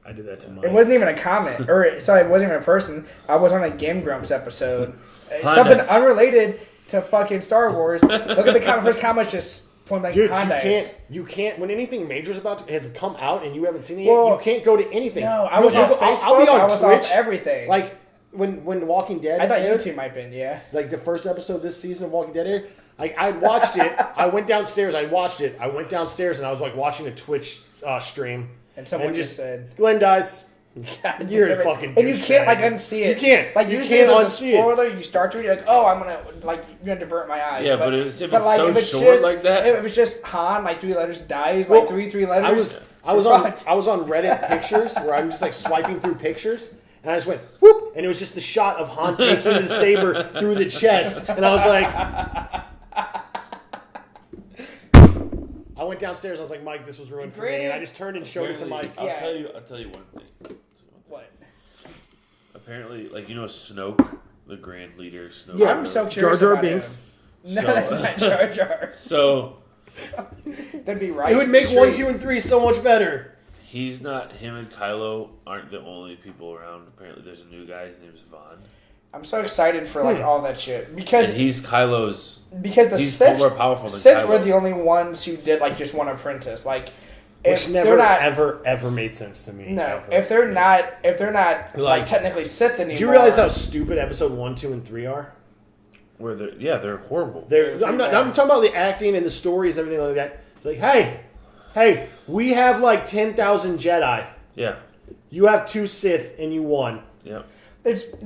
I did that to Mike. It wasn't even a comment, or sorry, it wasn't even a person. I was on a Game Grumps episode, Han something died. unrelated to fucking Star Wars. Look at the comment. First comment's just point blank Dude, Hyundais. you can't. When anything major has come out and you haven't seen it Well, yet, you can't go to anything. No, I was on Facebook. I'll be on I was Twitch. off everything. Like when Walking Dead. I thought aired, YouTube might have been, yeah. like the first episode this season of Walking Dead aired. Like I watched it. I went downstairs. I watched it. I went downstairs and I was like watching a Twitch stream. And someone just said, Glenn dies. God You're damn a it. fucking And you douchebag. can't like unsee it. You can't. Like You usually can't there's a unsee it. spoiler. You start to read, you're like, oh, I'm gonna divert my eyes. Yeah, but if it's like, so if it's short just, like that- if it was just Han, like 3 letters dies, Well, like three letters. I was you're on fucked. I was on Reddit pictures where I'm just like swiping through pictures and I just went whoop and it was just the shot of Han taking the saber through the chest and I was like I went downstairs. I was like, Mike, this was ruined for me, and I just turned and showed it to Mike. I'll Yeah. tell you one thing. What? Apparently, like Snoke, the Grand Leader. Snoke. Yeah, I'm so Jar curious Jar about Binks. him. No, So- that's not Jar Jar. So That'd be right. It would make 1, 2, and 3 so much better. he's not. Him and Kylo aren't the only people around. Apparently, there's a new guy. His name's Vaughn, I'm so excited for like all that shit because and he's Kylo's. the He's Sith more powerful than Sith Kylo. were the only ones who did like just one apprentice. Like Which if never they're not ever made sense to me. no, ever. if they're not like Like, technically Sith anymore. Do you realize how stupid episode 1, 2, and 3 are? Where they're horrible. I'm talking about the acting and the stories and everything like that. It's like, hey, we have like 10,000 Jedi. Yeah, You have 2 Sith and you won. yeah.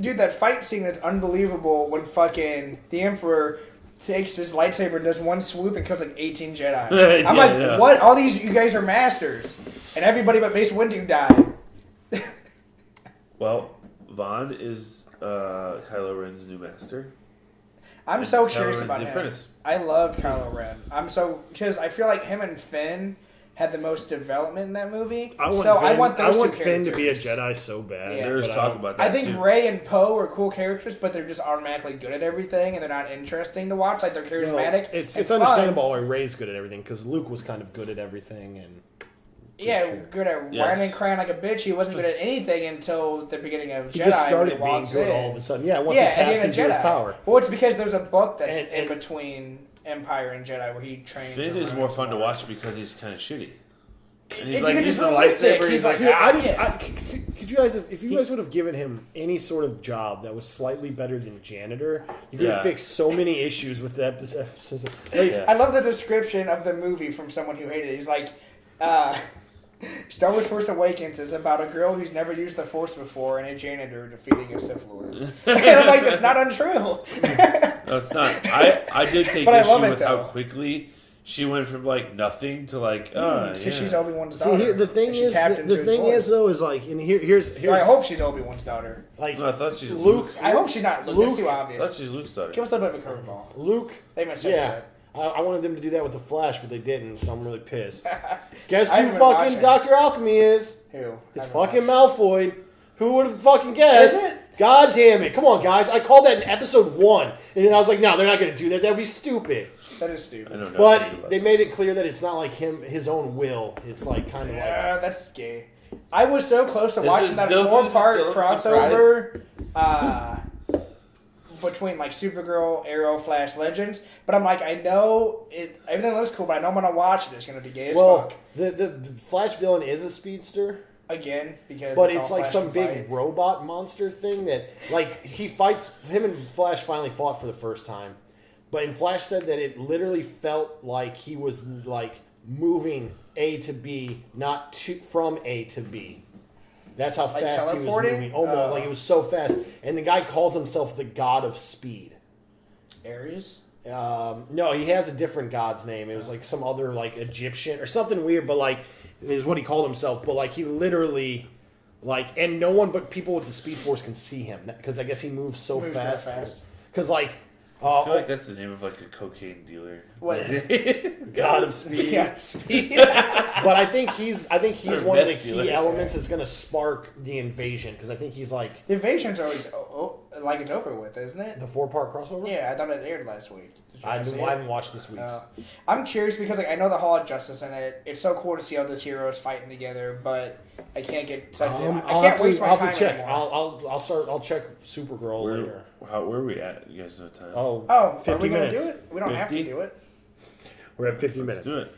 Dude, that fight scene is unbelievable when fucking the Emperor takes his lightsaber and does one swoop and kills like 18 Jedi. I'm Yeah, like, yeah. what? All these, you guys are masters. And everybody but Mace Windu died. Well, Vaughn is Kylo Ren's new master. I'm And so Kylo curious Ren's about the him. apprentice. I love Kylo Ren. Because I feel like him and Finn had the most development in that movie. I want I want those two Finn to be a characters. Jedi so bad. Yeah. There's but talk don't- about that. I think too. Rey and Poe are cool characters, but they're just automatically good at everything, and they're not interesting to watch. Like they're Well, charismatic. it's and understandable why Rey's good at everything because Luke was kind of good at everything and Yeah, sure. good at Yes. whining and crying like a bitch. He wasn't good at anything until the beginning of he Jedi. just when started he being walks good in. all of a sudden. Yeah, once Yeah, he at the taps end into of his Jedi. power. Well, it's because there's a book that's And- in between Empire and Jedi where he trains. Finn and is learns more fun to more. watch because he's kind of shitty. And You he's can like, just he's the release it. lightsaber. He's He's like, like, ah, Could you guys, if you guys would have given him any sort of job that was slightly better than janitor, you could have Yeah. fixed so many issues with that episode. Like, Yeah. I love the description of the movie from someone who hated it. He's like, Star Wars Force Awakens is about a girl who's never used the Force before and a janitor defeating a Sith Lord. And I'm like, that's not untrue. no, it's not. I did take But I issue love it, with how though. quickly she went from like nothing to like, Because yeah. she's Obi-Wan's see, daughter. here, the thing and she is, tapped the into his thing voice. is though, is like, and here's I hope she's Obi-Wan's daughter. like No, I thought she's Luke. Luke. I hope she's not Luke. That's too I obvious. thought she's Luke's daughter. Give us a little bit of a curveball. Luke. They must say Yeah, that. I wanted them to do that with the Flash, but they didn't, so I'm really pissed. Guess I who haven't been fucking watching. Dr. Alchemy is? Who? It's I don't fucking know. Malfoy. Who would have fucking guessed? Is it? God damn it. Come on, guys. I called that in episode 1. And then I was like, no, they're not going to do that. That would be stupid. That is I stupid. don't know. But they made it clear that it's not like his own will. It's like kind of like. Yeah, that's gay. I was so close to This watching is that still- 4-part this is still a crossover between like Supergirl, Arrow, Flash, Legends. But I'm like, I know everything looks cool, but I know I'm gonna watch it. It's gonna be gay as Well, fuck the Flash villain is a speedster, again because. but all it's like Flash some can big fight. robot monster thing that, like, he fights. Him and Flash finally fought for the first time. But in Flash said that it literally felt like he was like moving A to B, not from A to B. That's how Like fast he was teleporting? moving. Almost like it was so fast. And the guy calls himself the God of Speed. Ares. No, he has a different god's name. It was like some other like Egyptian or something weird, but like is what he called himself. But like he literally, like, and no one but people with the Speed Force can see him because I guess he moves so Moves that fast. fast. Because like, I feel like that's the name of like a cocaine dealer. What? God of Speed. Yeah, speed. But I think he's Or one of the meth key dealer. elements that's going to spark the invasion because I think he's like The invasion's always like it's over with, isn't it? the 4-part crossover. Yeah, I thought it aired last week. Did you I guys see it? haven't watched this week's. I'm curious because like I know the Hall of Justice in it. It's so cool to see all those heroes fighting together, but I can't get sucked in. I can't waste my time check. anymore. I'll check Supergirl later. Where are we at? You guys know time? Oh, Oh, 50 are we minutes. gonna do it? We don't have to 50? do it. We're at 50 Let's minutes. do it.